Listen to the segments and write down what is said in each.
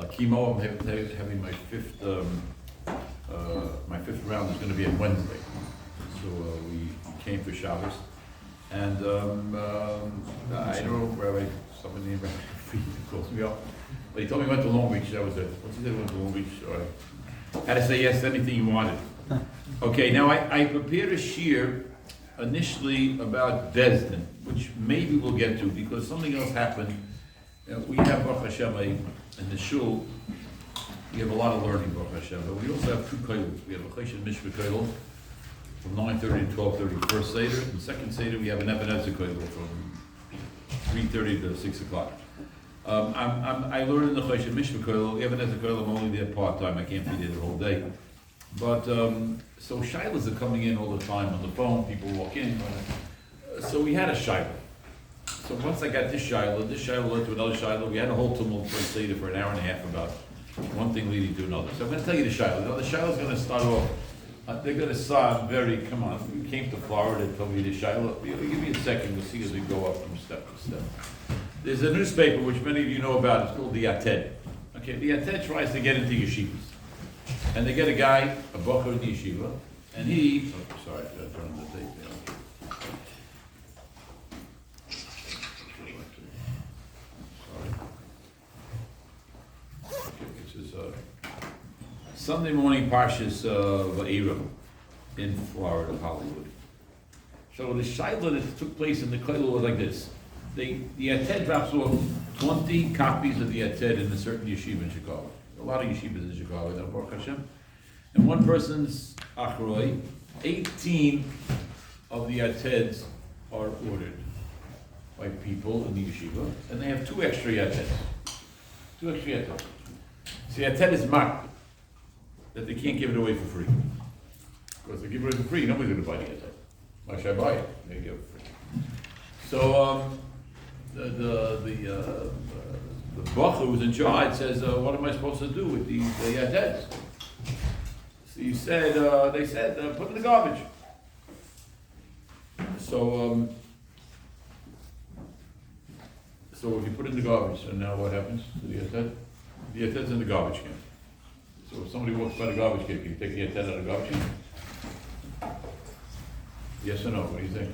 Chemo, I'm having my fifth round is going to be on Wednesday. So we came for Shabbos. And I don't know, Rabbi, somebody named Rabbi calls me up. But he told me he went to Long Beach. That was it. Once he said he went to Long Beach, all right. Had to say yes to anything you wanted. Okay, now I prepared a shiur initially about Besdin, which maybe we'll get to because something else happened. We have Baruch Hashem in the shul. We have a lot of learning Baruch Hashem, but we also have two koilos. We have a Choshen Mishpah koilo from 9:30 to 12:30, first seder, and second seder we have an Ebenezer koilo from 3:30 to 6 o'clock. I learned in the Choshen Mishpah koilo, Ebenezer koilo, I'm only there part time. I can't be there the whole day. But so shilas are coming in all the time on the phone. People walk in. So we had a shilah. So once I got this shilah led to another shilah. We had a whole tumult for a seder for an hour and a half about one thing leading to another. So I'm going to tell you the shilah. Now the shilah is going to start off. They're going to sound very. Come on, we came to Florida. Told me the shilah. Give me a second. We'll see as we go up from step to step. There's a newspaper which many of you know about. It's called the Yated. Okay, the Yated tries to get into yeshivas. And they get a guy, a bocher in the yeshiva, and he, sorry, I gotta turn on the tape there. Sorry. Okay, this is Sunday morning Parshas Va'era in Florida, Hollywood. So the shilah that took place in the kollel was like this. The Yated drops off 20 copies of the Yated in a certain yeshiva in Chicago. A lot of yeshivas in Chicago, now Baruch Hashem. And one person's achroi, 18 of the Yateds are ordered by people in the yeshiva, and they have 2 extra Yateds. 2 extra Yateds. So Yated is marked that they can't give it away for free. Because if they give it away for free, nobody's going to buy the Yated. Why should I buy it? They give it for free. So the bacher who's in charge says, what am I supposed to do with these Yateds? So he said, they said, put it in the garbage. So if you put it in the garbage, so now what happens to the Yated? The Yated's in the garbage can. So if somebody walks by the garbage can you take the Yated out of the garbage can? Yes or no? What do you think?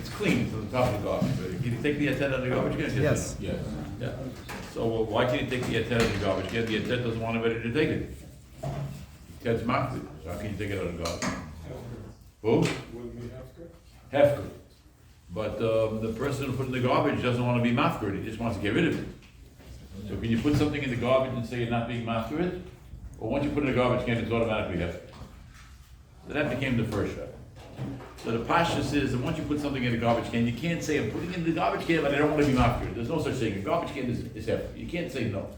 It's clean, it's on the top of the garbage. Can you take the Yated out of the garbage can? Yes. Yes. Yeah. So why can't you take the Yated out of the garbage can? The Yated doesn't want anybody to take it. Yated's marked. So how can you take it out of the garbage? Who? Hefker. But the person who put it in the garbage doesn't want to be mafker. He just wants to get rid of it. So can you put something in the garbage and say you're not being mafker it? Or once you put it in the garbage can, it's automatically hefker. So that became the first shot. So the pashtus is that once you put something in the garbage can, you can't say I'm putting it in the garbage can, but I don't want to be mafker. There's no such thing. A garbage can is hefker. You can't say no.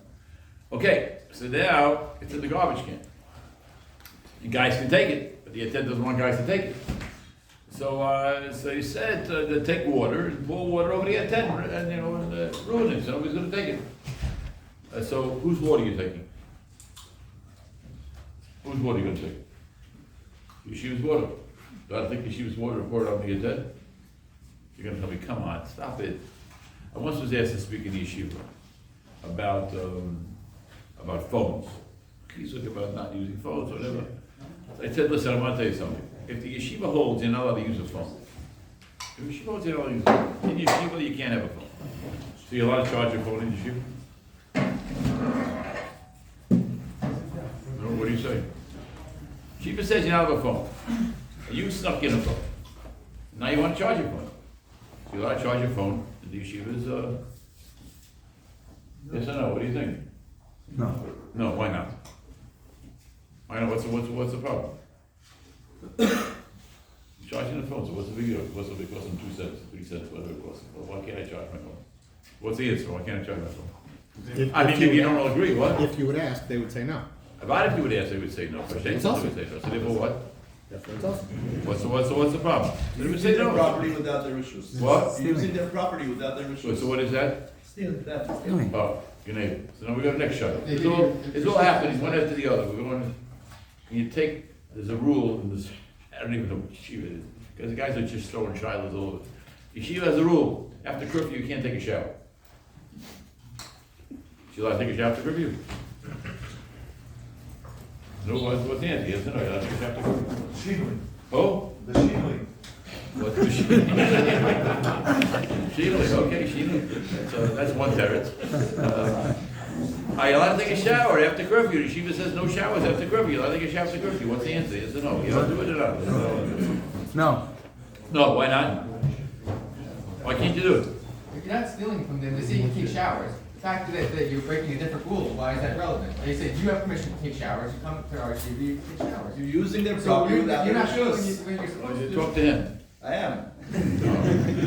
Okay, so now it's in the garbage can. You guys can take it, but the Yated doesn't want guys to take it. So he said to take water and pour water over the Yated and ruin it. So nobody's going to take it. So whose water are you taking? Whose water are you going to take? Yeshiva's water. Do I think Yeshiva's water poured on the Yated? You're going to tell me, come on, stop it. I once was asked to speak in the Yeshiva about phones. He's talking about not using phones or whatever. So I said, listen, I want to tell you something. If the yeshiva holds, you're not allowed to use a phone. If the yeshiva holds, you're not allowed to use a phone. In yeshiva, you can't have a phone. So you're allowed to charge your phone in yeshiva? No, what do you say? Yeshiva says you're not allowed to have a phone. You snuck in a phone. Now you want to charge your phone. So you're allowed to charge your phone. The yeshiva is, yes or no? What do you think? No. No, why not? Why not? What's the problem? Charging the phone, so what's the big deal? What's the big cost them 2 cents, 3 cents, whatever it costs? Well, why can't I charge my phone? What's the answer? Why can't I charge my phone? Maybe you don't all agree, what? If you would ask, they would say no. About if you would ask, they would say no. For shame, they would say no. So therefore what? What's the problem? They would say Using their no. property without their issues. What? Using their property without their issues. So what is that? Stealing, theft. Oh, your neighbor. So now we go to the next shot. It's all happening one after the other. We're going to, there's a rule in this, I don't even know what yeshiva is, because the guys are just throwing shilas all over. Yeshiva has a rule, after curfew you can't take a shower. She's allowed to take a shower after curfew? No, what's the answer? Yes or no? You're allowed to take a shower after curfew? Shingling. Oh? The shingling. What's the shingling? Shingling, okay, shingling. That's one teretz. Are you allowed to take a shower after curfew? The yeshiva says no showers after curfew. You're allowed to take a shower after curfew. What's the answer? Yes or no? You don't do it or not? No. No, why not? Why can't you do it? If you're not stealing from them, they say you can take showers. The fact that you're breaking a different rule, why is that relevant? They say you have permission to take showers, you come to our TV, you take showers. You're using their So property you're without not their stealing rishus. when you're Why supposed don't you to. talk to him? I am.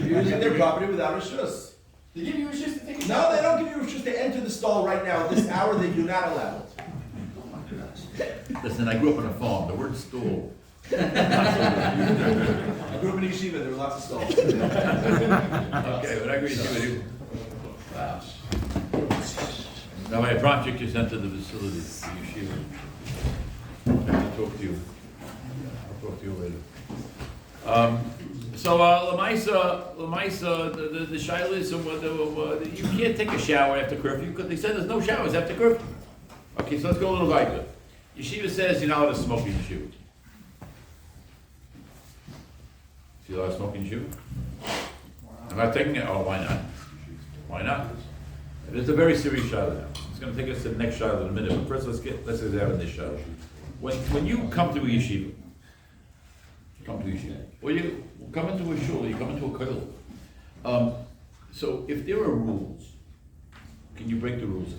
You're using their property without rishus. They give you a shift to take a No, shower. they don't give you rishus to enter the stall right now. At this hour, they do not allow it. Listen, I grew up on a farm. The word stool. I grew up in yeshiva. There were lots of stalls. Okay, but I agree with you. Wow. Now, my project just entered the facility, the yeshiva. I have to talk to you. I'll talk to you later. Lamaisa, the shaila is, you can't take a shower after curfew because they said there's no showers after curfew. Okay, so let's go a little weiter. Yeshiva says you're not allowed to smoke in yeshiva. Is he allowed to smoke in yeshiva? I'm not taking it. Oh, why not? Why not? It's a very serious shaila now. It's going to take us to the next shaila in a minute. But first, let's examine this shaila. When you come to a yeshiva, or you come into a shul, you come into a kollel. So if there are rules, can you break the rules?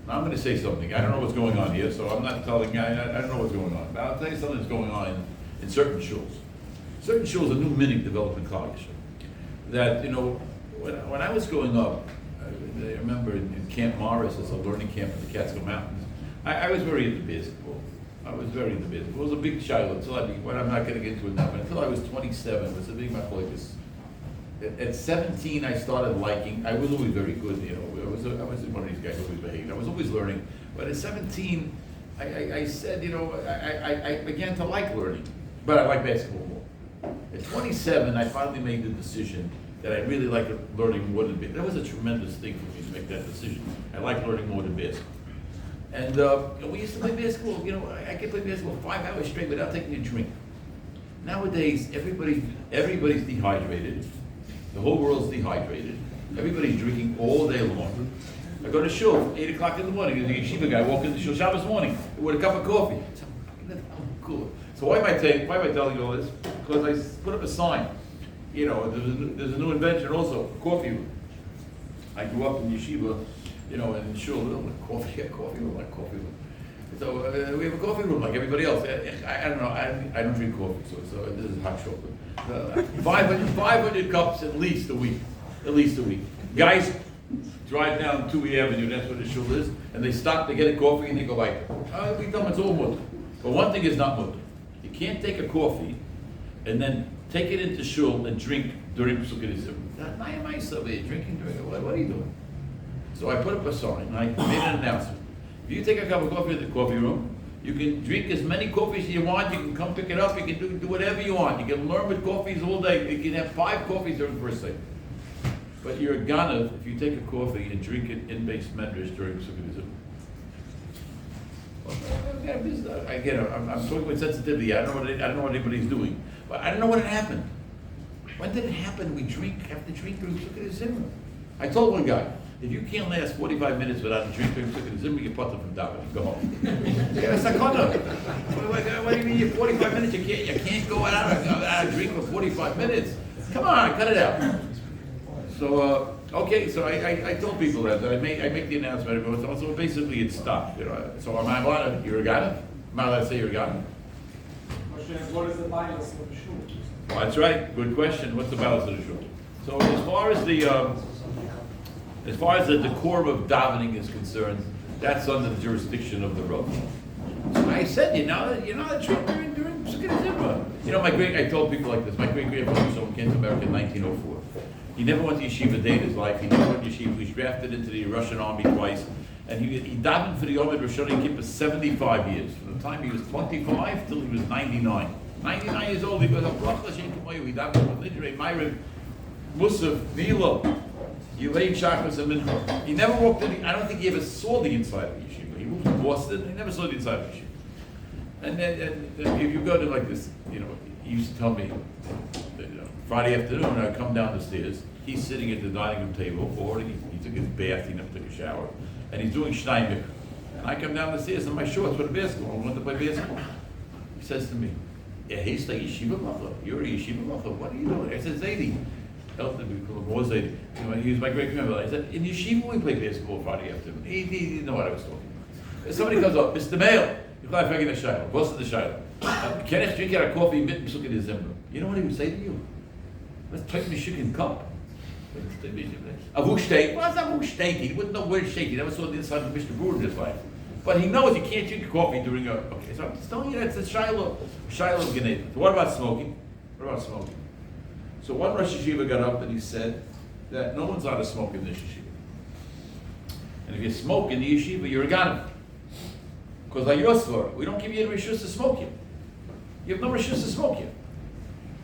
Now I'm going to say something. I don't know what's going on here, so I'm not telling you. I don't know what's going on. But I'll tell you something that's going on in certain shuls. Certain shuls, a new minhag developed in college. That, you know, when I was growing up, I remember in Camp Morris, as a learning camp in the Catskill Mountains, I was very into basketball. I was very into basketball. It was a big child until I'm not going to get into it now, but until I was 27, it was a big machlokes. At 17, I started liking. I was always very good, you know. I was one of these guys who always behaved. I was always learning. But at 17, I said, you know, I began to like learning, but I like basketball more. At 27, I finally made the decision that I really like learning more than basketball. That was a tremendous thing for me to make that decision. I like learning more than basketball. And we used to play basketball. You know, I could play basketball 5 hours straight without taking a drink. Nowadays, everybody's dehydrated. The whole world's dehydrated. Everybody's drinking all day long. I go to shul, 8 o'clock in the morning. There's a yeshiva guy walking to shul Shabbos morning with a cup of coffee. Cool. So why am I telling you all this? Because I put up a sign. You know, there's a new invention also, coffee room. I grew up in yeshiva, you know, in shul, we don't like coffee room. So we have a coffee room like everybody else. I don't know, I don't drink coffee, so this is hot chocolate. 500 cups at least a week. Guys drive down 2E Avenue, that's where the shul is, and they stop, they get a coffee and they go like, we tell them it's all mutter. But one thing is not mutter. You can't take a coffee and then take it into shul and drink during Pesukah. Why am I so bad? Drinking during what are you doing? So I put up a sign and I made an announcement. If you take a cup of coffee at the coffee room, you can drink as many coffees as you want, you can come pick it up, you can do whatever you want. You can learn with coffees all day. You can have 5 coffees during the first day. But you're a ganav if you take a coffee and drink it in base medrash during Pesukah. Again, I'm talking with sensitivity. I don't know what anybody's doing, but I don't know when it happened. When did it happen? We have to drink during Sukkot Zimra. I told one guy, if you can't last 45 minutes without a drink during Sukkot Zimra, you put them from davening. Go home. Yeah, it's a sakana. What do you mean? You 45 minutes? You can't go out a drink for 45 minutes. Come on, cut it out. So. Okay, so I told people that I make the announcement every once in a while, so basically it stopped. You know, so am I allowed to, you're a ganav? Am I allowed to say you're a ganav? Question is, what is the bias of the shul? Well, that's right. Good question. What's the balance of the shul? So as far as the decorum of davening is concerned, that's under the jurisdiction of the Rav. So I said, you're not a drink during Sukkot Zimra. You know, I told people like this. My great-grandfather came to America in 1904. He never went to yeshiva a day in his life. He never went to yeshiva. He was drafted into the Russian army twice. And he davened for the Yom Rosh Hashanah Kippur 75 years. From the time he was 25 till he was 99. 99 years old, he was a bracha Shem Kamayu. He davened for Nidrei, Ma'ariv, Musaf, Nilo. You lay shachas and mincha. He never walked in. I don't think he ever saw the inside of the yeshiva. He moved to Boston. He never saw the inside of the yeshiva. And then if you go to like this, you know, he used to tell me, Friday afternoon I come down the stairs. He's sitting at the dining room table, or he took his bath. He never took a shower, and he's doing Steinbeck. And I come down the stairs in my shorts with a basketball. I want to play basketball. He says to me, "Yeah, he's the yeshiva macher. You're a yeshiva macher. What are you doing?" I said, "Zaidi." He was my great grandmother. I said, "In yeshiva we play basketball Friday afternoon." He didn't know what I was talking about. Somebody comes up, Mr. Mail, you can't forget the shiloh. What's the shiloh? Can I drink out of coffee mit Meshukin December? You know what he would say to you? Let's take Meshukin cup. Avu steak. What's Avu steak? He wouldn't know where to shake. He never saw the inside of Mr. Brewer in his life. But he knows you can't drink coffee during a. Okay, so I'm just telling you that's a shiloh. Shiloh of Grenada. So what about smoking? What about smoking? So one Rosh Yeshiva got up and he said that no one's allowed to smoke in this yeshiva. And if you smoke in the yeshiva, you're a ganim. Because like your story, we don't give you any rishus to smoke here. You have no rishus to smoke here.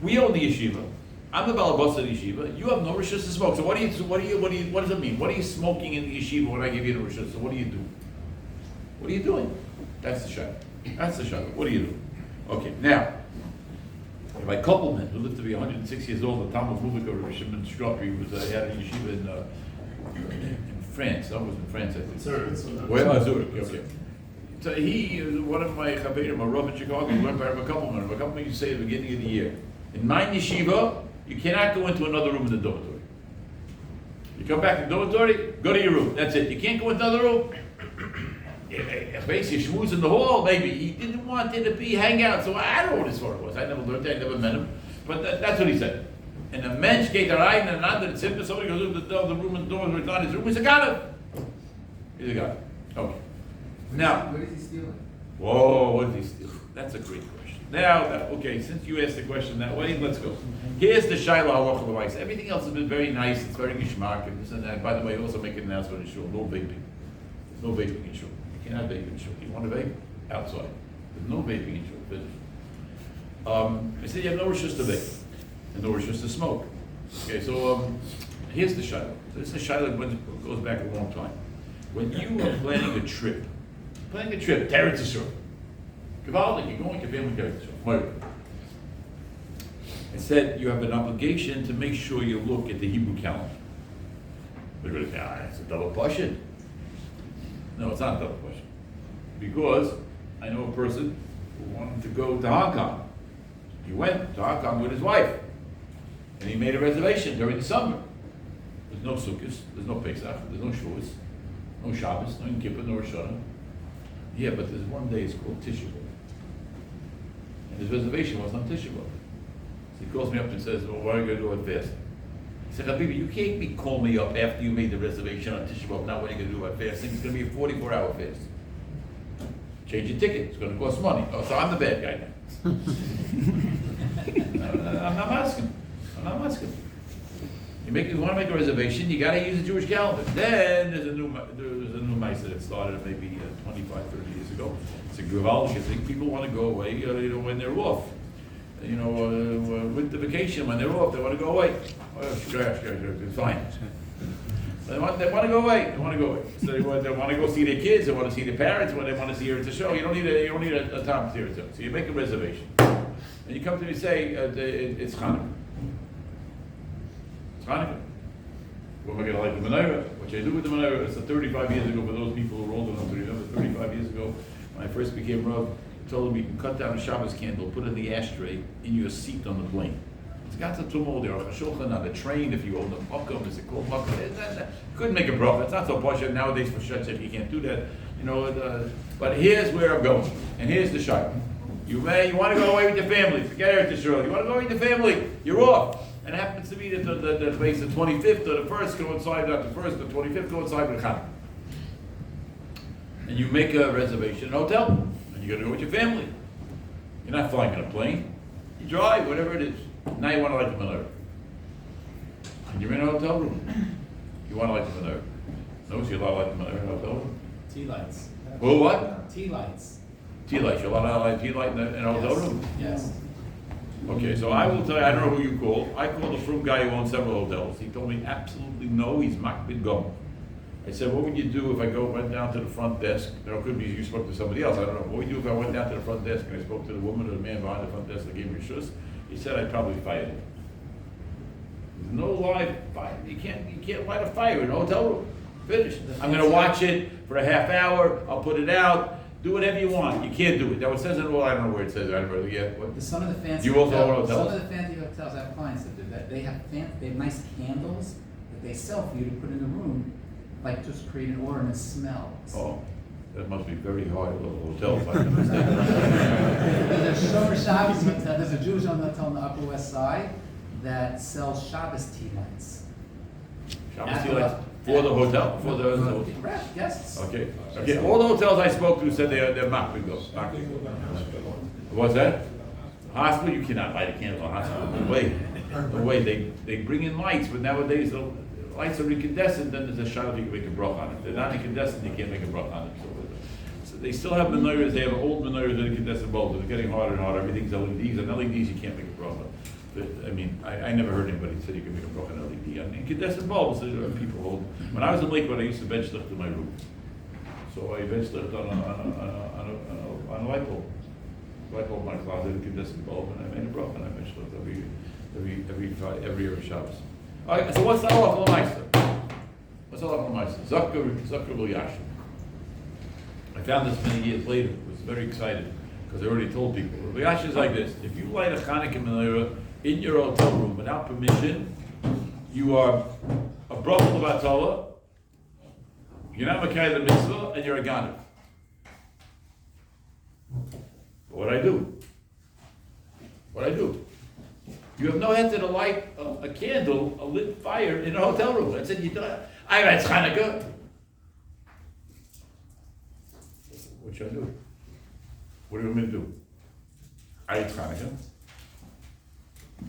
We own the yeshiva. I'm the balabas of the yeshiva. You have no rishus to smoke. So what does it mean? What are you smoking in the yeshiva when I give you the rishus? So what do you do? What are you doing? That's the shayla. That's the shayla. What do you do? Okay, now, my couple who lived to be 106 years old, the Talmud Muvik of Shimon Shkopri, he had a yeshiva in France. That was in France, I think. Zurich. Okay. So he, one of my chaverim, a Rav in Chicago, went by a couple used to say at the beginning of the year, in my yeshiva, you cannot go into another room in the dormitory. You come back to the dormitory, go to your room. That's it. You can't go into another room. Basically, schmooze in the hall, maybe. He didn't want it to be hangout, so I don't know what his story was. I never learned it, I never met him. But that's what he said. And a mensch geht rein and another zimmer, somebody goes into the room and the door is not his room, he's a ganav. He's a ganav. Okay. Now. What is he stealing? Whoa, what is he stealing? That's a great question. Now, okay, since you asked the question that way, let's go. Here's the Shaila halacha l'ma'aseh. Everything else has been very nice, it's very gishmak, and this and that. By the way, also make an announcement in shul, no vaping. There's no vaping in shul. You cannot vape in shul. You want to vape? Outside. There's no vaping in shul. Finish. I said you have no rishus to vape and no rishus to smoke. Okay, so here's the shayla. So this is a shayla that goes back a long time. When you are planning a trip, Teretz Yisrael, Givaldik, you're going to family Teretz Yisrael. I said you have an obligation to make sure you look at the Hebrew calendar. They're going to say, it's a double pashut. No, it's not a double pashut. Because I know a person who wanted to go to Hong Kong. He went to Hong Kong with his wife. And he made a reservation during the summer. There's no Sukkot, there's no Pesach, there's no Shavuos, no Shabbos, no Yom Kippur, no Rosh Hashanah. Yeah, but there's one day it's called Tisha B'Av. And his reservation was on Tisha B'Av. So he calls me up and says, well, why are you going to do it fast? He said, Habibi, you can't call me up after you made the reservation on Tisha B'Av, now when are you going to do it fasting? It's going to be a 44-hour fast. Change your ticket, it's going to cost money. Oh, so I'm the bad guy now. I'm not asking. You want to make a reservation, you got to use the Jewish calendar. Then there's a new Maisa that started maybe 25, 30 years ago. It's a Givaldik thing. People want to go away, when they're off. Winter vacation, when they're off, they want to go away. It's fine. They want to go away. So they want to go see their kids. They want to see their parents. When they want to see her at the show, you don't need a time to see her at the show. So you make a reservation, and you come to me and say it's Hanukkah. It's Hanukkah. What am I going to like the menorah? What should I do with the menorah? It's 35 years ago. For those people who are old enough to remember, 35 years ago, when I first became Rav, I told them you can cut down a Shabbos candle, put it in the ashtray in your seat on the plane. It's got to tumul there, a shulchan on the train, if you own the makom, is it called makom? Couldn't make a profit. It's not so posh nowadays for shutz, you can't do that. But here's where I'm going, and here's the shayla. You want to go away with your family, forget Eretz Yisrael. You want to go away with your family, you're off. And it happens to be that the 25th or the 1st coincide, not the 1st, the 25th coincide with Hanukkah. And you make a reservation in a hotel, and you're going to go with your family. You're not flying on a plane. You drive, whatever it is. Now you want to light the menorah. And you're in a hotel room. You want to light the menorah. Notice you're allowed to light the menorah in a hotel room. Tea lights. Well, what? Tea lights. Tea lights. You're allowed to light tea light in a hotel room. Yes. Okay, so I will tell you, I don't know who you call. I called a frum guy who owns several hotels. He told me absolutely no, he's makbid gum. I said, what would you do if I went down to the front desk? It could be you spoke to somebody else, I don't know. What would you do if I went down to the front desk and I spoke to the woman or the man behind the front desk that gave me a shush? He said, I'd probably fire him. There's no live fire. You can't light a fire in a hotel room. Finished. I'm gonna watch it for a half hour, I'll put it out, do whatever you want. You can't do it. Now it says it, well, I don't know where it says it, I don't know, yeah, what? Some of the fancy You also own hotels, hotels? some of the fancy hotels have clients that do that. They have nice candles that they sell for you to put in the room, like just create an aura and a smell. Oh, that must be very hard at little hotels, I can understand. There's a Shomer Shabbos hotel, there's a Jewish owned hotel on the Upper West Side that sells Shabbos tea lights. Shabbos tea lights for the hotel, for the. Correct, guests. Okay, all the hotels I spoke to said they're makbid go. What's that? Hospital, you cannot light a candle in a hospital, no way, they bring in lights, but nowadays the lights are incandescent, then there's a shot if you can make a brach on it. They're not incandescent, you can't make a brach on it. So they still have menorahs, they have old menorahs and incandescent bulbs, they're getting harder and harder, everything's LEDs, and LEDs you can't make a brach on. I mean, I never heard anybody say you can make a brach on LED. I mean, incandescent bulbs, people hold. When I was in Lakewood, I used to bench lift in my room. So I bench lift on a light bulb. Light bulb in my closet, incandescent bulb, and I made a brach, and I bench lift every Shabbos. All right, so what's the halacha l'maisa? What's the halacha l'maisa? Zakar b'yashim. I found this many years later. I was very excited because I already told people. B'yashim is like this: if you light a Hanukkah menorah in your hotel room without permission, you are a bracha l'batala. You're not makayeh the mitzvah, and you're a ganav. What I do? You have no head to light a candle, a lit fire in a hotel room. I said, it's Hanukkah. What should I do? What do you want me to do? It's Hanukkah. I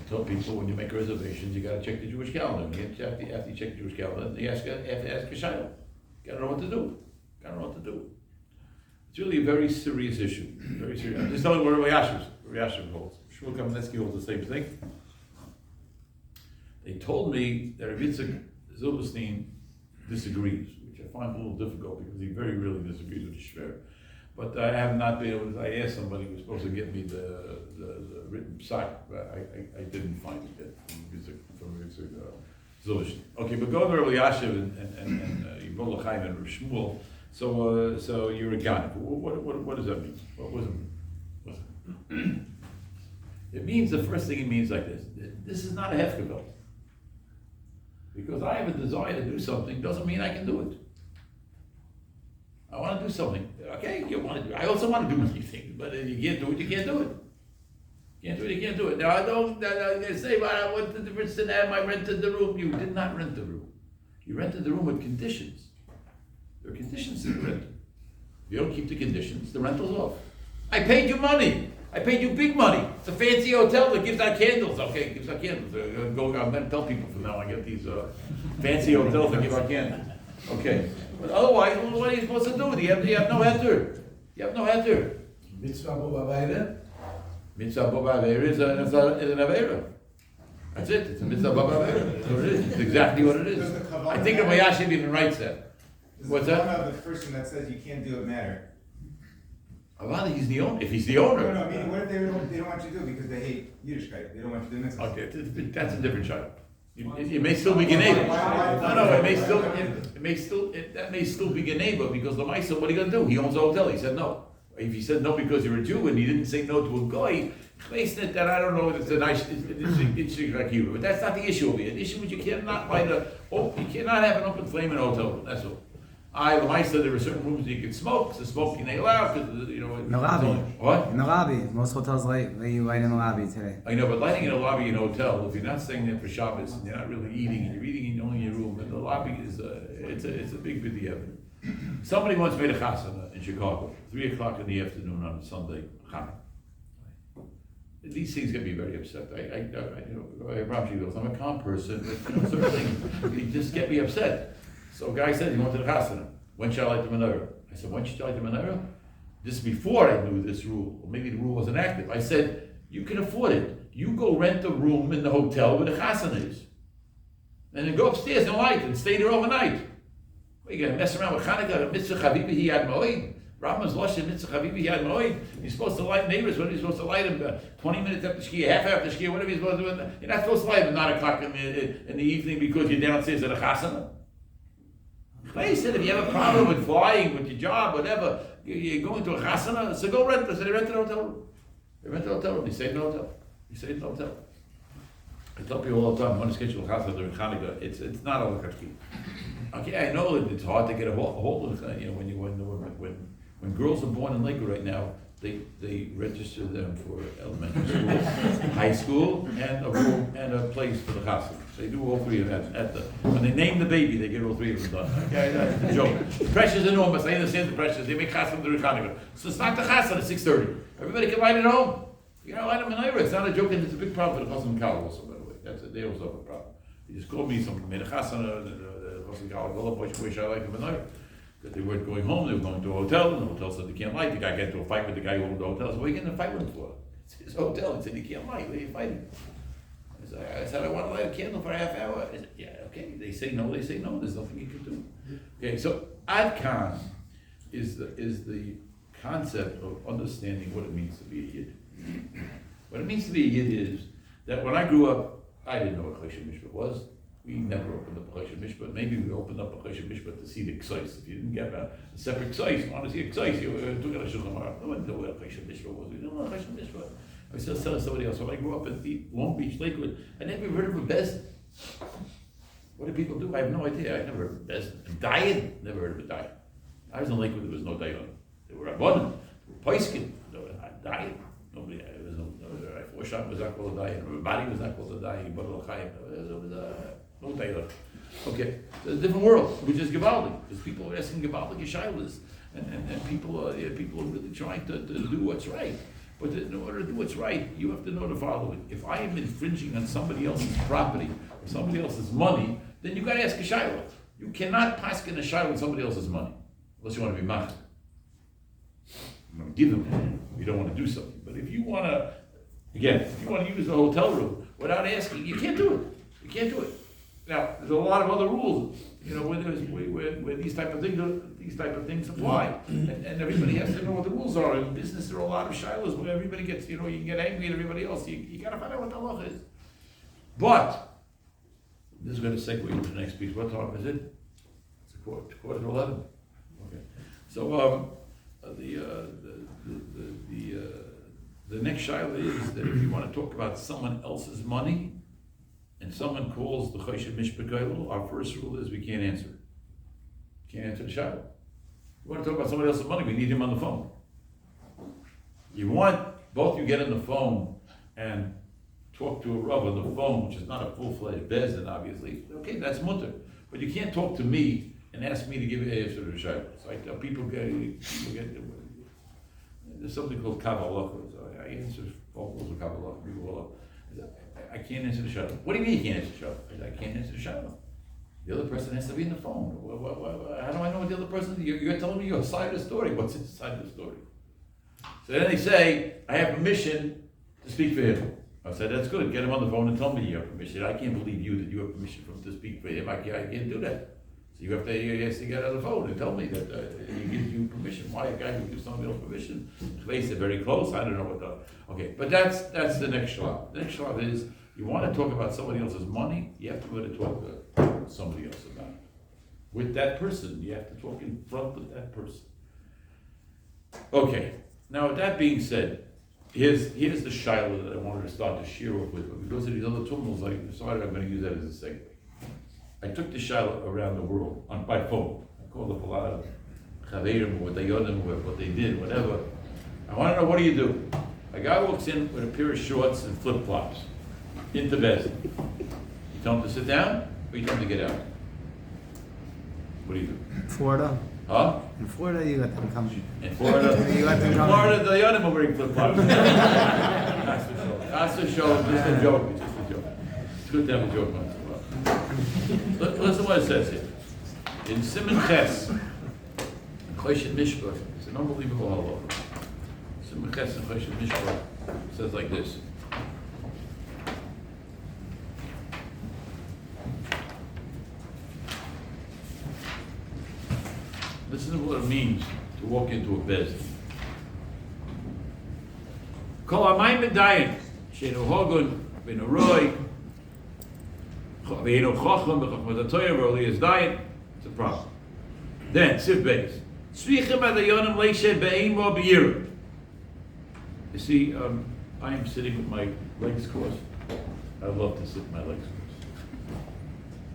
tell people when you make reservations, you gotta check the Jewish calendar. After you check the Jewish calendar, you have to ask a shayla. Gotta know what to do. It's really a very serious issue. Very serious. I'm just telling you what Yashiv holds. Shmuel Kamenetsky holds the same thing. They told me that Rav Yitzchak Zilberstein disagrees, which I find a little difficult because he very really disagrees with the Shver. But I have not been able to, I asked somebody who was supposed to get me the written psak, but I didn't find it yet from Rav Yitzchak Zilberstein. Okay, but go to Rav Yashiv and Yibol L'chaim and Rav Shmuel. So you're a ganav. What does that mean? What was it? It means, the first thing it means like this. This is not a hefkevel. Because I have a desire to do something doesn't mean I can do it. I want to do something. Okay, you want to do it. I also want to do many things, but if you can't do it, you can't do it. You can't do it. Now I don't say, well, what's the difference in that? I rented the room. You did not rent the room. You rented the room with conditions. There are conditions to the rental. If you don't keep the conditions, the rental's off. I paid you money. I paid you big money. It's a fancy hotel that gives out candles. Okay, it gives out candles. I'm going to tell people from now on, get these fancy hotels that give out candles. Okay. But otherwise, what are you supposed to do? You have no heter. You have no heter. Mitzvah b'avayra? Mitzvah b'avayra is an avera. That's it. It's a mitzvah b'avayra. That's what it is. It's exactly what it is. I think Rabbi Yashiv even writes that. What's that? Of the person that says you can't do it matter. Avada, he's the owner. If he's the owner. No, I mean, what if they don't want you to do it because they hate Yiddishkeit? They don't want you to do mitzvahs. Okay, that's a different child. It may still be Geneva. No, it may still, that may still be Geneva because the Maisa, what are you gonna do? He owns a hotel. He said no. If he said no because you're a Jew and he didn't say no to a guy, based it that I don't know if it's a nice, it's like you, but that's not the issue over here. The issue is you cannot you cannot have an open flame in a hotel room. That's all. The Maisa, there are certain rooms that you can smoke. So smoking ain't allowed because In the lobby. What? In the lobby. Most hotels let you light in the lobby today. I know, but lighting in a lobby in a hotel, if you're not staying there for Shabbos and you're not really eating, and you're eating only in your room, and the lobby is it's a big bidiyah. Somebody once made a chasana in Chicago, 3 o'clock in the afternoon on a Sunday. These things get me very upset. I promise you, I'm a calm person, but certain things they just get me upset. So a guy said he wanted a chasana. When shall I light the menorah? I said, when should I light the menorah? This is before I knew this rule, or maybe the rule wasn't active. I said, You can afford it. You go rent a room in the hotel where the chassan is. And then go upstairs and light and stay there overnight. What, you gonna mess around with Hanukkah, mitzvah chavivi hiyad moed? Rambam's lashon mitzvah chavivi hiyad moed. You're supposed to light neighbors. When are you supposed to light them? 20 minutes after shkia, half after shkia, whatever you're supposed to do. You're not supposed to light them at 9 o'clock in the evening because you're downstairs at a chasana. They said if you have a problem with flying, with your job, whatever, you're going to a chasana, so go rent. So they rented a hotel room. They rented a hotel room. They stayed in the hotel. They stayed in the hotel. I tell people all the time, when I schedule a chasana during Hanukkah, it's not a lakashki. Okay, I know that it's hard to get a hold of. When girls are born in Lakewood right now, they register them for elementary school, high school, and a room and a place for the chasana. They do all three of them when they name the baby, they get all three of them done. Okay, that's the joke. The pressure's enormous. I understand the pressures. They make chasana during Hanukkah, so it's not the chasana at 6:30. Everybody can light it home. You know, light them in Ira. It's not a joke, and it's a big problem for the chassan kal also, by the way. They also have a problem. They just called me, somebody made a chasana, the chassan kal, well, wish I liked them in Ira. Because they weren't going home, they were going to a hotel, and the hotel said they can't light. The guy got into a fight with the guy who owned the hotel. I said, what are you getting in a fight with him for? It's his hotel. He said, he can't light. What are you fighting? I said, I want to light a candle for a half hour. I said, yeah, okay. They say no, there's nothing you can do. Okay, so Adkan is the concept of understanding what it means to be a Yid. What it means to be a Yid is that when I grew up, I didn't know what Choshen Mishpah was. We never opened up a Choshen Mishpah. Maybe we opened up a Choshen Mishpah to see the Ksais. If you didn't get a separate Ksais, you want to see a Ksais, you took it a Shulchan Aruch. No one knew what a Choshen Mishpah was. We didn't know what a Choshen Mishpah was. I was just telling somebody else, when I grew up in Long Beach, Lakewood, I never heard of a Bezdin. What do people do? I have no idea. I never heard of a Bezdin. A Dayan? Never heard of a Dayan. I was in Lakewood, there was no Dayan. There were Rabbanim, there were Poiskin, there were Dayan. Nobody, there was no Forsham was not called a Dayan, Rabani was not called a Dayan, Baruch L'chaim. There was no Dayan. Okay, so it's a different world, which is Givaldi, because people are asking Givaldi Yeshaylas, and people are really trying to do what's right. But in order to do what's right, you have to know the following. If I am infringing on somebody else's property or somebody else's money, then you got to ask a shayla. You cannot paskin a shayla with somebody else's money, unless you want to be machad. I'm going to give them money. You don't want to do something. But if you want to, again, if you want to use the hotel room without asking, you can't do it. You can't do it. Now, there's a lot of other rules, where these type of things apply, and everybody has to know what the rules are. In business, there are a lot of shilas where everybody gets, you can get angry at everybody else. You got to find out what the law is. But this is going to segue into the next piece. What time is it? It's quarter to 11. Okay. So the next shilah is that if you want to talk about someone else's money, and someone calls the Choshen Mishpah Gailul, our first rule is we can't answer. Can't answer the shayla. You want to talk about somebody else's money, we need him on the phone. You want both you get on the phone and talk to a Rav on the phone, which is not a full-fledged bezdin, obviously. Okay, that's mutter. But you can't talk to me and ask me to give you an answer to the shayla. It's like people get there's something called Kabbalah. So I answer phone calls with Kabbalah. People I can't answer the shayla. What do you mean you can't answer the shayla? I can't answer the shayla. The other person has to be in the phone. How do I know what the other person is? You're telling me your side of the story. What's inside of the story? So then they say, I have permission to speak for him. I said, that's good. Get him on the phone and tell me you have permission. I can't believe that you have permission from to speak for him. I can't do that. So he has to get on the phone and tell me that he gives you permission. Why a guy would give somebody else permission? Place it very close. I don't know what the... Okay, but that's the next shlab. The next shlab is, you want to talk about somebody else's money, you have to go to talk to somebody else about it. With that person, you have to talk in front of that person. Okay, now with that being said, here's the shiloh that I wanted to start to share with, but because of these other tumults, I decided I'm going to use that as a segue. I took the shiloh around the world by phone. I called up a lot of chaverim, what they yodim, what they did, whatever. I want to know, what do you do? A guy walks in with a pair of shorts and flip-flops into bed. You tell him to sit down, or you tell him to get out? What do you do? Florida. Huh? In Florida, you got them coming. In Florida, the yodim are wearing flip-flops. That's the show. Just a joke. It's just a joke. It's good to have a joke once in a while. Listen what it says here. In Siman Ches, Choshen Mishpah, it's an unbelievable halacha. Simon Chesed Choshen Mishpah says like this. Listen to what it means to walk into a bez. Kol hamayim medayin, sheinu hogun, veinu roi, veinu chacham, b'chachmat ha'toyer, v'oli is dayin. It's a problem. Then, Sif Beis. Tzrichim adayonim leishe be'imo b'yiru. You see, I am sitting with my legs crossed. I love to sit with my legs crossed.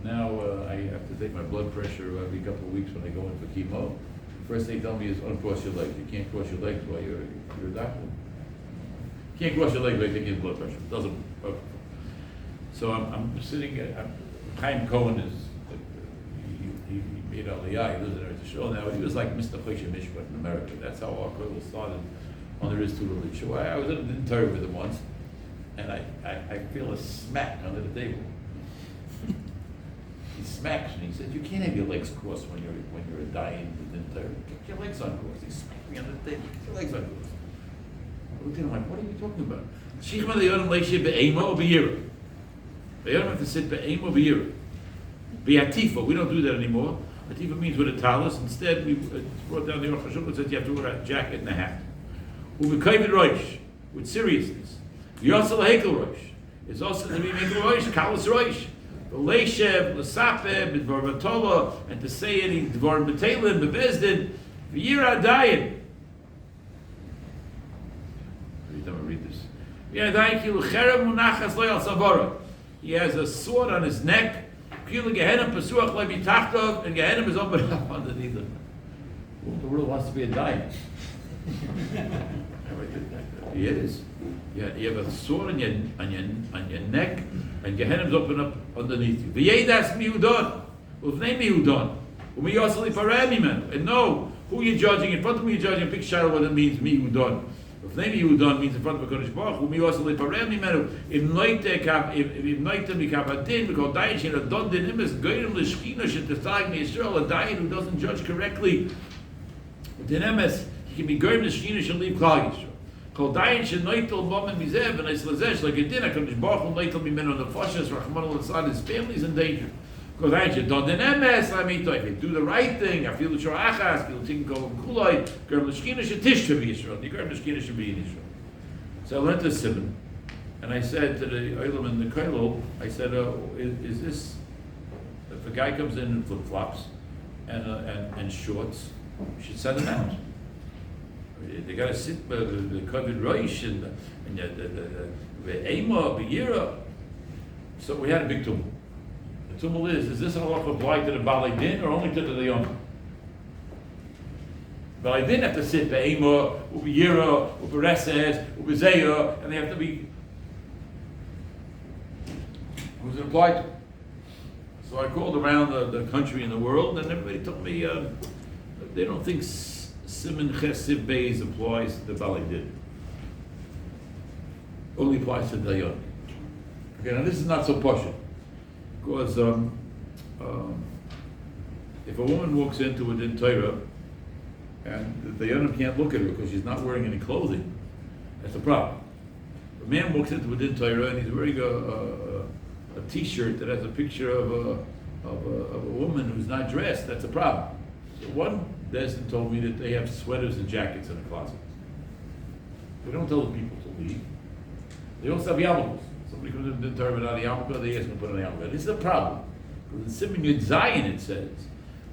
Now I have to take my blood pressure every couple of weeks when I go in for chemo. First they tell me is uncross your legs. You can't cross your legs while you're a doctor. You can't cross your legs while you're taking blood pressure. It doesn't work. So I'm sitting. Chaim Cohen is he made Aliyah. He lives in Eretz Yisrael now. He was like Mr. Choshen Mishpah in America. That's how our Kotel started on the Riz Tudo show. I was in an interview with him once, and I feel a smack under the table. He smacks me. He said, "You can't have your legs crossed when you're a dying within terror. Get your legs uncrossed." He smacked me on the table. Get your legs uncrossed. I looked at him like, "What are you talking about?" Shechma de'yodem leisheh be'ema or be'yira. They don't have to sit be'ema or be'yira. Be'atifa. We don't do that anymore. Atifa means with a talus. Instead, we brought down the Aruch HaShulchan that says you have to wear a jacket and a hat. U'v'kayvid roish, with seriousness. V'yosel hekel roish. It's also to be hekel roish, kalas roish. Leishev, Lesape, B'dvar Batola, and to say any Dvar B'Talin, B'Bezdin, V'yira Dayan. Every time I read this. V'yira Dayan ki l'cherev munachas lo yal savara. He has a sword on his neck. Kila Gehenim Pesuach lo b'tachtov, and Gehenim is open up underneath him. Who in the world wants to be a Dayan? He is. You have a sword on your neck, and Gehenim's open up underneath you. V'yedas miudon, uvnei miudon, umiyoseli paremimen. And know who you're judging. In front of me, you're judging. A big shadow what it means. Miudon. Uvnei miudon means in front of a Kodesh Baruch Hu. Umiyoseli paremimen. Im noite mikavadin because dayin shen adon dinimis goyim l'shchina shetestag miYisrael a dayin who doesn't judge correctly. Dinemes he can be goyim l'shchina shall leave Klal Yisrael. Kol dayin shenoitel moment mizev and islazesh like a dinner Kodesh Baruch Hu noitel mimenu the foshes Rahman al-Assad his family's in danger. Kol dayin shedon dinemes lamito if you do the right thing I feel the shorachas feel ting kol kuloi germ l'shchina shetish to be Yisrael the germ l'shchina should be in Yisrael. So I went to Simon and I said to the Olam in the Koilel I said is this if a guy comes in flip flops and shorts you should send him out. They got to sit the covered roish and the ema b'yira. So we had a big tumult. The tumult is this halacha applied to the balei din or only to the dayanim? Balei din have to sit be'ema u'b'yira u'b'reses u'b'zeya and they have to be. Who's it applied to? So I called around the country and the world and everybody told me they don't think Siman Chesiv Beis applies to the Balei Din. Only applies to Dayan. Okay, now this is not so posh. Because if a woman walks into a Din Torah and the Dayanim can't look at her because she's not wearing any clothing, that's a problem. A man walks into a Din Torah and he's wearing a t-shirt that has a picture of a woman who's not dressed, that's a problem. So one Destin told me that they have sweaters and jackets in the closet. They don't tell the people to leave. They also have yarmulkes. Somebody comes in and turn without a yarmulke, they ask them to put on a yarmulke. This is a problem. Because in Siman Yud Zayin it says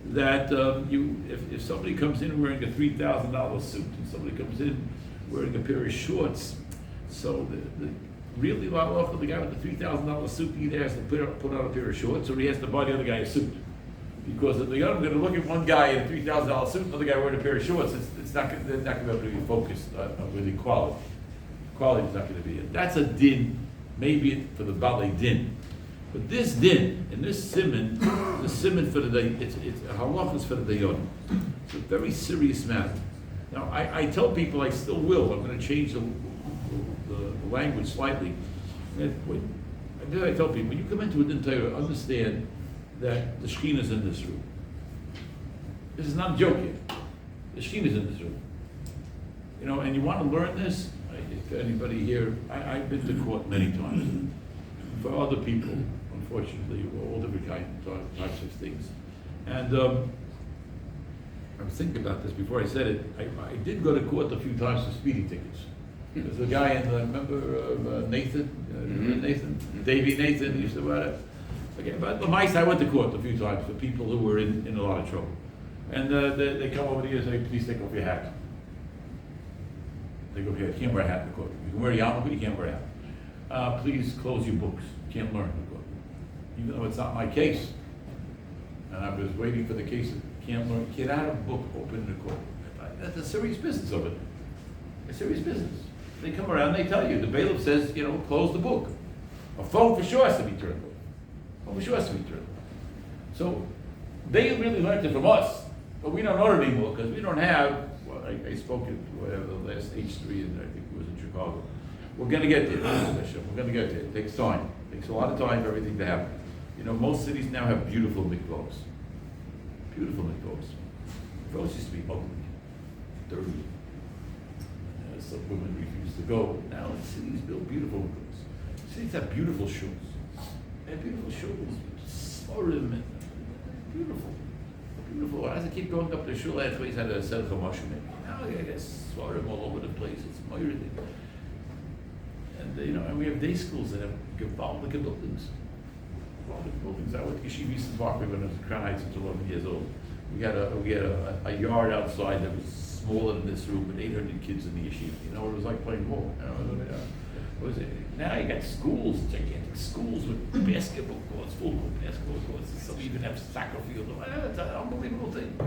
that if somebody comes in wearing a $3,000 suit and somebody comes in wearing a pair of shorts, so the really often the guy with the $3,000 suit either has to put on a pair of shorts or he has to buy the other guy a suit. Because if they're going to look at one guy in a $3,000 suit, another guy wearing a pair of shorts, they're not going to be focused with equality. Equality is not going to be it. That's a din, maybe for the Balei Din. But this din, and this simon, the simon for the day, it's a halachas for the dayon. It's a very serious matter. Now, I tell people, I still will, I'm going to change the language slightly. And then I tell people, when you come into a din Torah, understand that the Shekhinah is in this room. This is not a joke here. The Shekhinah is in this room. You know, and you want to learn this, if anybody here, I've been to court many times for other people, unfortunately, all different types of things. And I was thinking about this before I said it. I did go to court a few times for speeding tickets. There's a guy in remember Nathan? Nathan? Davey Nathan, he used to write it. Okay, but the mice, I went to court a few times for people who were in a lot of trouble. And they come over to you and say, please take off your hat. Take off your hat. You can't wear a hat in the court. You can wear a yarmulke, but you can't wear a hat. Please close your books. You can't learn in the court. Even though it's not my case. And I was waiting for the case of can't learn. Get out of book, open in the court. That's a serious business of it. A serious business. They come around, they tell you, the bailiff says, you know, close the book. A phone for sure has to be turned off. Phone for sure has to be turned off. So they really learned it from us, but we don't know it anymore because we don't have. Well, I spoke at whatever the last H3, and I think it was in Chicago. We're going to get there. We're going to get there. It takes time. It takes a lot of time for everything to happen. You know, most cities now have beautiful mikvahs. Beautiful mikvahs. Mikvahs used to be ugly, dirty. Some women refuse to go. Now cities build beautiful mikvahs. Cities have beautiful shuls. They have beautiful shuls. Svarim and beautiful. Beautiful. As I keep going up the shul, I always had a set of mushroom. Now I guess svarim all over the place. It's moirid. And you know, and we have day schools that have gewaltige buildings. Gewaltige buildings. I went to Yeshiva Eastern Parkway when I was in Crown Heights until 11 years old. We had a yard outside that was smaller than this room with 800 kids in the yeshiva. You know, it was like playing ball. You know, was it? Now you got schools, gigantic schools with basketball courts, full basketball courts. Some even have soccer fields. That's an unbelievable thing.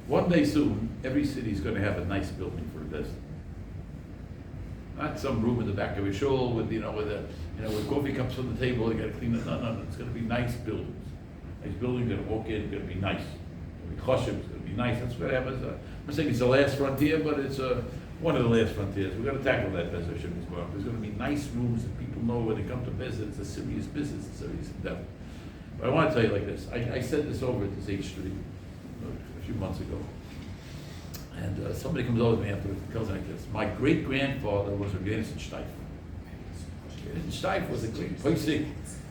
One day soon, every city is going to have a nice building for a business. Not some room in the back of a shul with with coffee cups on the table. You got to clean it. No. It's going to be nice buildings. Nice buildings. Going to walk in. Going to be nice. It's going to be nice. That's what happens. I'm not saying it's the last frontier, but it's one of the last frontiers. We've got to tackle that business. There's going to be nice rooms that people know when they come to visit. It's a serious business. It's a serious endeavor. But I want to tell you like this. I said this over at this H3 a few months ago. And somebody comes over to me after and tells me like this. My great-grandfather was a Rebbeinu Steif. Rebbeinu Steif was a great Poisik.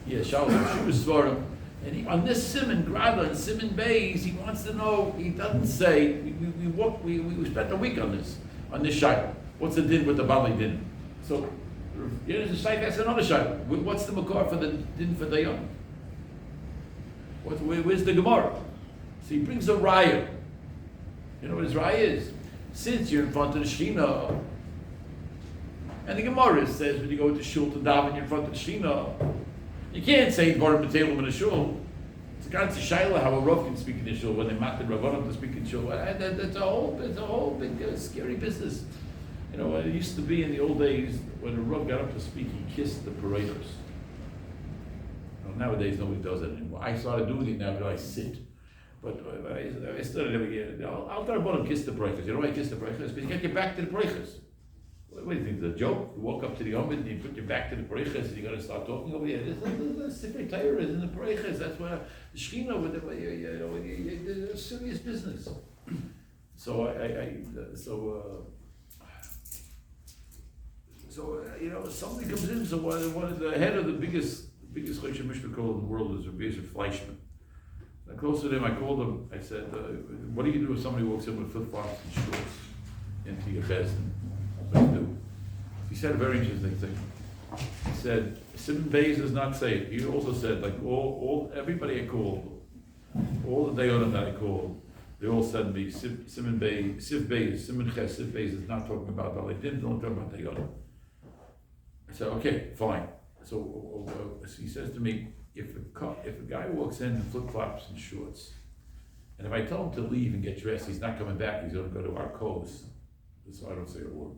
Yeah, Shalom. She was Svarim. And on this Simon Grada and Simon Bays, he wants to know, he doesn't say, we spent a week on this Shaila. What's the din with the Bali din? So, Rebbeinu Steif asks another Shaila. What's the makar for the din for Dayan? Where's the Gemara? So he brings a raya. You know what his raya is? Since you're in front of the Shina, and the Gemara says when you go to shul to daven, you're in front of the Shina. You can't say Dvarim B'Telem in a shul. It's a kind of shaila how a Rav can speak in a shul when they mat the Ravanim to speak in shul. That's a whole big scary business. You know, it used to be in the old days when a Rav got up to speak, he kissed the paraders. Nowadays nobody does it anymore. I started doing it now, but I sit. But I started every year. I'll try to kiss the brachas. You know why I kiss the brachas? Because you got to get back to the brachas. What do you think? It's a joke? You walk up to the Omid and you put your back to the brachas and you got to start talking over here. This Sifrei Torah is in the brachas. That's where the Shechina with the serious business. So somebody comes in. So one of the head of the biggest Choshen Mishpah in the world is Rabbi Yosef Fleischman. I close to him, I called him, I said, what do you do if somebody walks in with flip-flops and shorts into your bezdin? What do you do? He said a very interesting thing. He said, Simon Beis does not say it. He also said, like everybody I called, all the Dayonim that I called, they all said to me, Simon Beis, Simon Ches, Siv Beis is not talking about Bali Din, don't talk about Dayonim. I said, okay, fine. So he says to me, if a guy walks in flip-flops and shorts, and if I tell him to leave and get dressed, he's not coming back, he's going to go to our coast. So I don't say a word.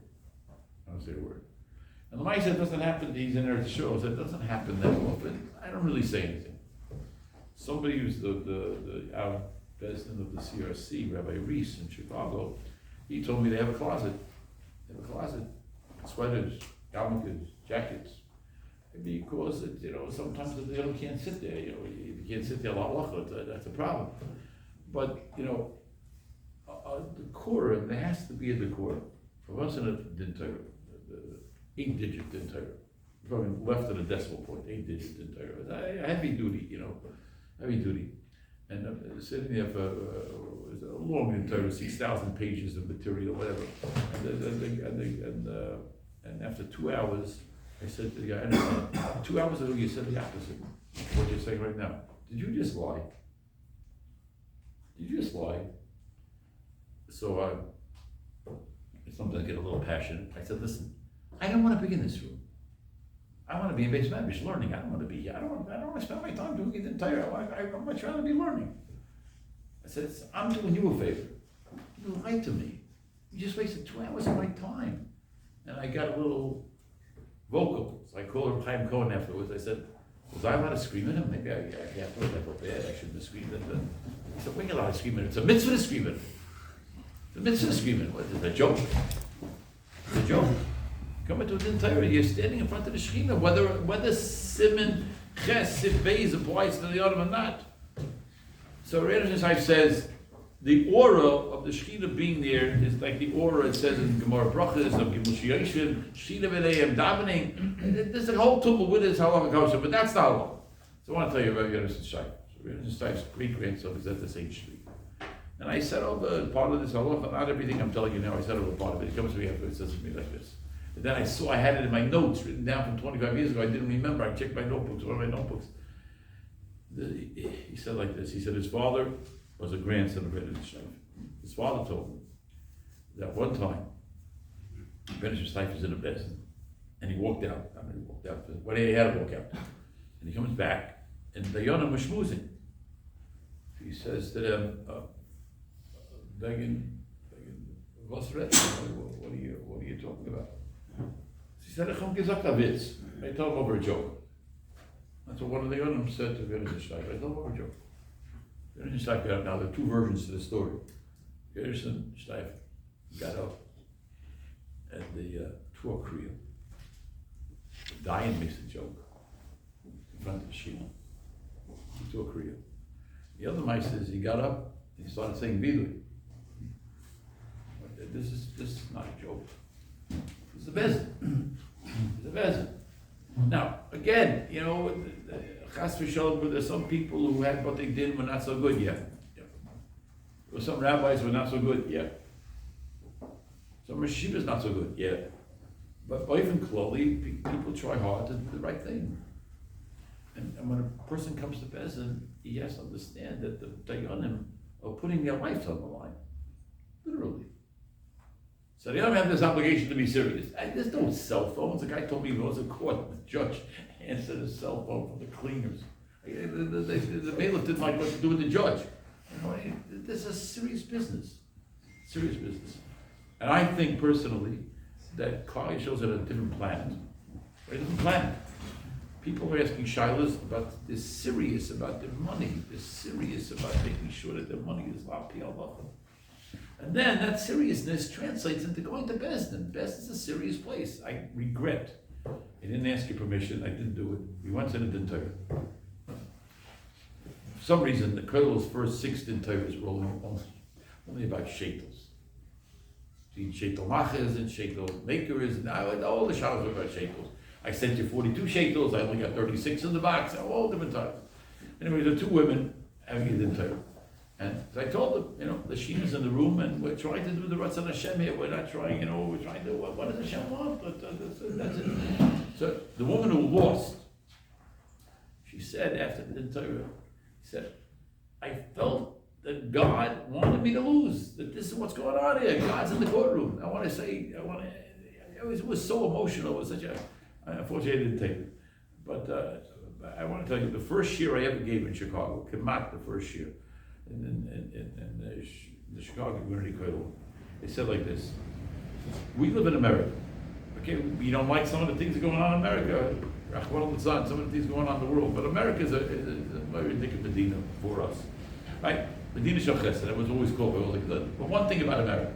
And the Maisa, it doesn't happen, he's in there to show us, it doesn't happen that often. I don't really say anything. Somebody who's our president of the CRC, Rabbi Reese in Chicago, he told me they have a closet. Sweaters, yarmulkes, jackets. Because sometimes the Dayanim can't sit there. If you can't sit there, that's a problem. But the decorum, there has to be a decorum. once in a din Torah, 8-digit din Torah, from left of the decimal point, 8-digit din Torah. Heavy duty, heavy duty. And sitting there for a long din Torah, 6,000 pages of material, whatever. And after 2 hours, I said to the guy, I understand, 2 hours ago you said the opposite. What you're saying right now. Did you just lie? Did you just lie? So sometimes I get a little passionate. I said, listen, I don't want to be in this room. I want to be in base management learning. I don't want to be here. I don't want to spend my time doing it entire. I'm much rather be learning. I said, I'm doing you a favor. You lied to me. You just wasted 2 hours of my time. And I got a little vocal. So I called HaRav Cohen afterwards. I said, was I allowed to scream at him? Maybe I can't. I felt bad. I shouldn't have screamed at him. He said, we ain't allowed to scream at him. It's a mitzvah to scream at him. It's a mitzvah to scream at him. What is it, a joke? It's a joke. Come into a din Torah, you're standing in front of the Shekhinah, whether Siman Ches Sif Beis applies to the other or not. So HaRav Zev says, the aura of the Shekhinah being there is like the aura it says in Gemara Brachas of Gimel Shiyoshin, Shekhinah V'Leim davening. There's a whole tumble with this halacha kosher, but that's not halacha. So I want to tell you about HaRav Zev. So HaRav Zev's great-grandson is at the same street. And I said over part of this halacha, not everything I'm telling you now, I said over part of it. He comes to me after it says to me like this. And then I had it in my notes, written down from 25 years ago. I didn't remember. I checked my notebooks, one of my notebooks. He said like this. He said his father was a grandson of HaRav Zev. His father told him that one time, HaRav Zev was in a bezin, and he walked out. Well, he had to walk out. And he comes back, and the Yonah was schmoozing. He says to them, Begin, what are you talking about? He said, I told him over a joke. That's what one of the Yonim said to HaRav Zev. I told him over a joke. HaRav Zev got up. Now there are two versions to the story. HaRav Zev got up and they tore a kriya. Dayan makes a joke in front of the Shina. He tore a kriya. The other mice says he got up and he started saying Vidui. This is not a joke. It's a bezin. It's a bezin. Now, again, chas v'shalom, but there's some people who had what they did were not so good yet. Or some rabbis were not so good yet. Some yeshivas not so good yet. But even clearly, people try hard to do the right thing. And when a person comes to bezin, he has to understand that the dayanim are putting their lives on the line, literally. So they don't have this obligation to be serious. There's no cell phones. The guy told me he was in court. The judge answered his cell phone from the cleaners. The bailiff didn't like what to do with the judge. This is serious business. Serious business. And I think personally that Klal Yisrael's on a different planet. A different planet. People are asking shilas about, they're serious about their money. They're serious about making sure that their money is la pi halacha. And then that seriousness translates into going to Bezdin. Bezdin is a serious place. I regret. I didn't ask your permission. I didn't do it. We went to the din Torah. For some reason, the Kodel's first 6 din Torahs were only about shaitels. Shaitel machas and shaitel makers, and all the shalos were about shaitels. I sent you 42 shaitels. I only got 36 in the box. All different times. Anyway, there were 2 women having a din Torah. And so I told them, the Shina's in the room, and we're trying to do the Ratzon Hashem here. We're not trying, we're trying to, what does Hashem want? That's it. So the woman who lost, she said after the din Torah, she said, I felt that God wanted me to lose, that this is what's going on here. God's in the courtroom. It was so emotional. It was such unfortunately I didn't take it. But I want to tell you, the first year I ever gave in Chicago, Kemat, the first year, in the Chicago Community Kollel, they said like this: we live in America. Okay, we don't like some of the things that are going on in America. Some of the things going on in the world, but America is a very different Medina for us, right? Medina Shel Chesed, that was always called by all the good. But one thing about America,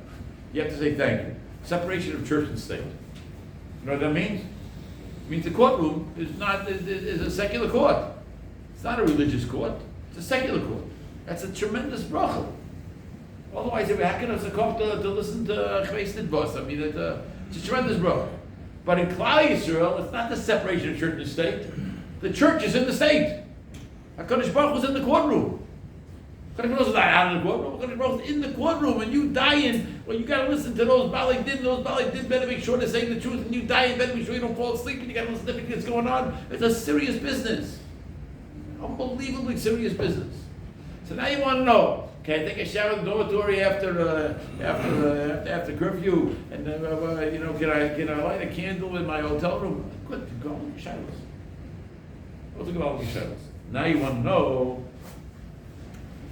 you have to say thank you. Separation of church and state. You know what that means? It means the courtroom is a secular court. It's not a religious court. It's a secular court. That's a tremendous bracha. Otherwise, if we're hacking us a cop to listen to Chveisted Boss, I mean, it's a tremendous bracha. But in Klal Yisrael, it's not the separation of church and state. The church is in the state. HaKadosh Baruch was in the courtroom. HaKadosh Baruch was not out of the courtroom. HaKadosh Baruch was in the courtroom, and you dying. Well, you got to listen to those Balei Din. Those Balei Din better make sure they're saying the truth, and you dying better make sure you don't fall asleep, and you got to listen to everything that's going on. It's a serious business. Unbelievably serious business. So now you want to know, can I take a shower in the dormitory after curfew? And can I light a candle in my hotel room? Good, go on your showers. What's it about your showers? Now you want to know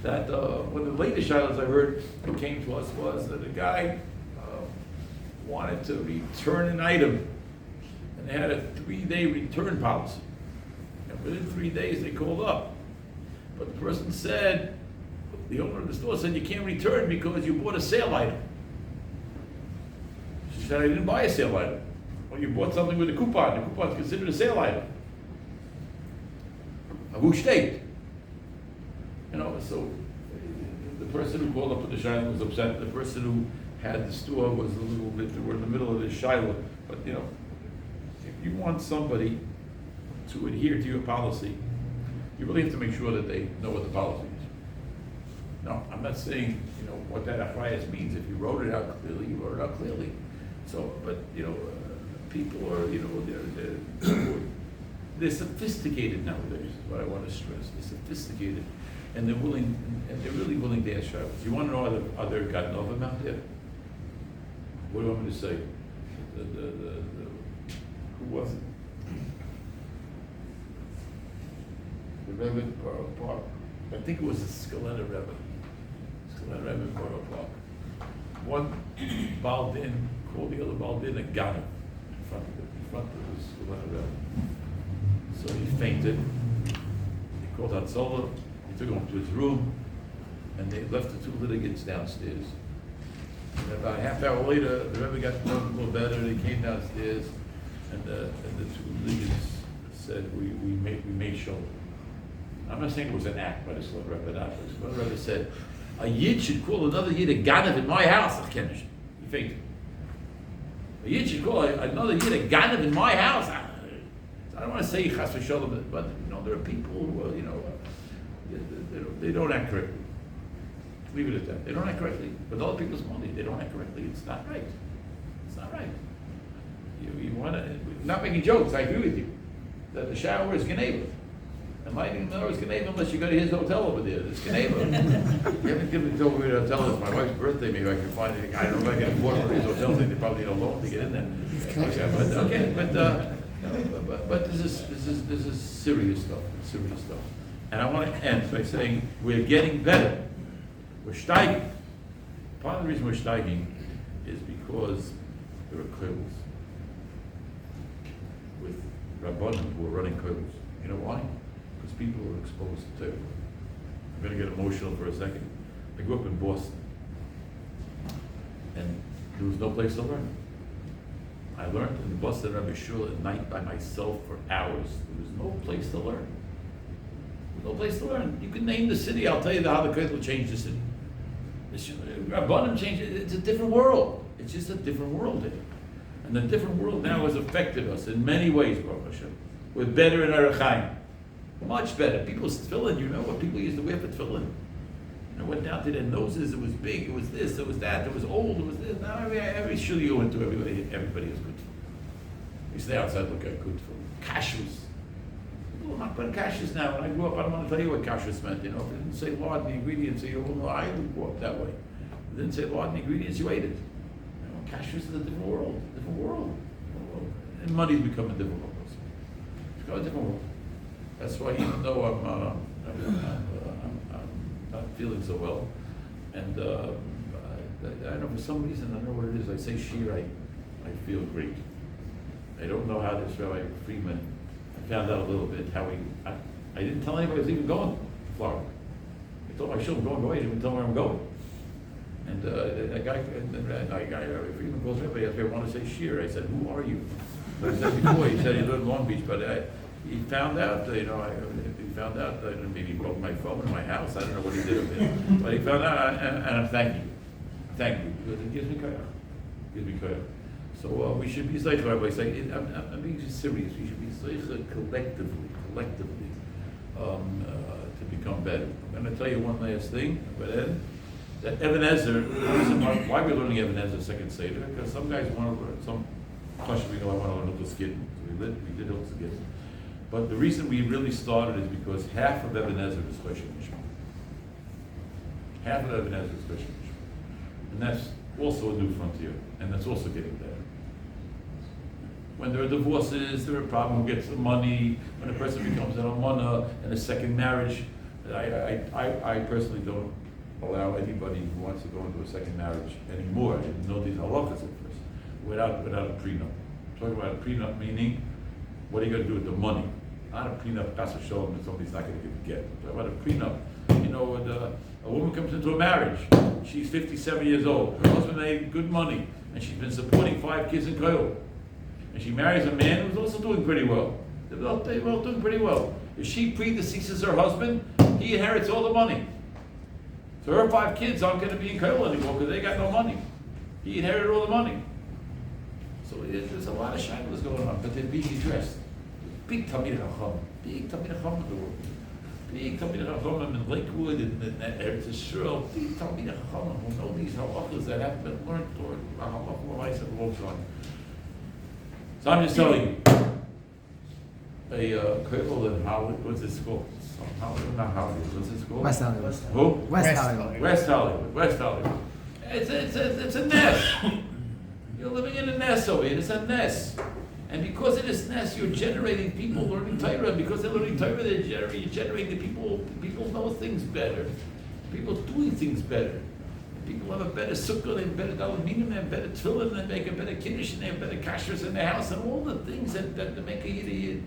that one of the latest showers I heard that came to us was that a guy wanted to return an item, and they had a 3-day return policy. And within 3 days, they called up. But the person said, the owner of the store said, you can't return because you bought a sale item. She said, I didn't buy a sale item. Well, you bought something with a coupon. The coupon's considered a sale item. Who state? So the person who called up with the shiloh was upset. The person who had the store was a little bit, we're in the middle of this shiloh. But if you want somebody to adhere to your policy, you really have to make sure that they know what the policy is. No, I'm not saying, what that achrayas means. If you wrote it out clearly, you wrote it out clearly. So, but, people are, they're sophisticated nowadays, is what I want to stress. They're sophisticated, and they're really willing to ask shabbos. You want to know are there God Novim out there? What do you want me to say? Who was it? The Rebbe in Borough Park. I think it was the Skelena Rebbe. Skelena Rebbe in Borough Park. One Baal Din called the other Baal Din a Ganav in front of the Skelena Rebbe. So he fainted. He called out Zola. He took him to his room, and they left the two litigants downstairs. And about a half hour later, the Rebbe got to know them a little better. They came downstairs, and the two litigants said, "We made show." I'm not saying it was an act by the Skelena Rebbe, not. The Skelena Rebbe said, "A Yid should call another Yid a Ganav in my house." He fainted. A Yid should call another Yid a Ganav in my house. I don't want to say chas v'sholom, but there are people who they don't act correctly. Leave it at that. They don't act correctly. With other people's money, they don't act correctly. It's not right. It's not right. You want to, not making jokes, I agree with you, that the shower is Geneva. And lighting the door is Geneva unless you go to his hotel over there. It's Geneva. You haven't given me over to hotel. It's my wife's birthday. Maybe I can find it. I don't know if I can afford one of his hotels. They probably need a loan to get in there. But this is serious stuff. Serious stuff. And I want to end by saying we're getting better. We're steiging. Part of the reason we're steiging is because there are kollels with rabbanim who are running kollels. You know why? Because people are exposed to Torah. I'm going to get emotional for a second. I grew up in Boston, and there was no place to learn. I learned in the Boston Rebbe Shul at night by myself for hours. There was no place to learn. No place to learn. You can name the city. I'll tell you how the kollel changed the city. Rabbanim changed it. It's a different world. It's just a different world there. And the different world now has affected us in many ways, Baruch Hashem. We're better in our Chaim. Much better. People's tefillin, you know what people used to wear for tefillin? I went down to their noses, it was big, it was this, it was that, it was old, it was this. Now every shul you went to, everybody has good tefillin. You stay outside, look at good tefillin. Kashrus. People are not putting kashrus now. When I grew up, I don't want to tell you what kashrus meant. If it didn't say lard in the ingredients, I grew up that way. If it didn't say lard in the ingredients, you ate it. Kashrus is a different world. Different world. And money's become a different world. It's become a different world. That's why, even though I'm not feeling so well, and I don't know, for some reason, I don't know what it is. I say shir, I feel great. I don't know how this Rabbi Friedman, I found out a little bit how I didn't tell anybody I was even going to Florida. I told my children, I'm going away, I didn't tell them where I'm going. And that guy, Rabbi Friedman calls me up, he asked me, I want to say shir. I said, who are you? I said before, he said he lived in Long Beach, but he found out, he found out that maybe he broke my phone in my house. I don't know what he did with it, but he found out, and I'm thanking you. Thank you, because it gives me koyach. Gives me koyach. So we should be zeicher, Rabbi say, I'm being serious, we should be zeicher collectively, to become better. I'm going to tell you one last thing, but then, that Ebenezer, the reason why we're learning Ebenezer second Seder, because some guys want to learn, some question we go, I want to learn Hilchos Gittin. So we did Hilchos Gittin. But the reason we really started is because half of Ebenezer is Choshen Mishpat. Half of Ebenezer is Choshen Mishpat. And that's also a new frontier, and that's also getting better. When there are divorces, there are problems, who gets the money, when a person becomes an almana in a second marriage. I personally don't allow anybody who wants to go into a second marriage anymore. I didn't know these halachas at first, without a prenup. I'm talking about a prenup meaning, what are you going to do with the money? Not a prenup, chas v'sholom, that somebody's not going to give a get. I'm talking about a prenup. You know, a woman comes into a marriage, she's 57 years old, her husband made good money, and she's been supporting 5 kids in koil. And she marries a man who's also doing pretty well. They're both doing pretty well. If she predeceases her husband, he inherits all the money. So her 5 kids aren't going to be in koil anymore because they got no money. He inherited all the money. So there's a lot of shadows going on, but they're being addressed. Big Talmid Chacham, big Talmid Chacham in the world. Big Talmid Chacham in Lakewood and Eretz Yisrael. Big Talmid Chacham who know these halachas that have been learned for a halachah a long time. So I'm just telling you, a koil in Hollywood, what's this called? Not Hollywood, what's this called? West Hollywood. Who? West Hollywood. West Hollywood. It's a nest. You're living in a nest over here. It's a nest. And because of this nest, you're generating people learning Torah. And because they're learning Torah, you're generating people know things better. People doing things better. People have a better sukkah, they have better dalaminim, they have better tefillin, they make a better kiddush, and they have better kashrus in their house, and all the things that make a yid a yid.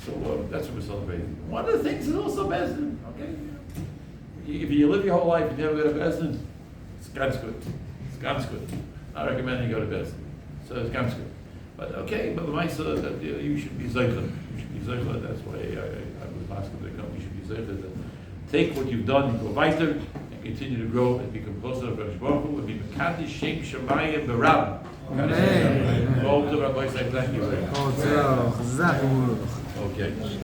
So that's what we're celebrating. One of the things is also bezdin. Okay, if you live your whole life and you never go to bezdin, it's ganz good. It's ganz good. I recommend you go to bezdin. So it's ganz good. But okay, but my son, you should be zeicher. You should be zeicher. That's why I was asking to come. You should be zeicher. Take what you've done, and go weiter, and continue to grow and become closer to Baruch Baruch and be mekadosh Shem Shamayim B'Rab. Amen. Go to Rabbi say thank you very much. Oh, so, Okay.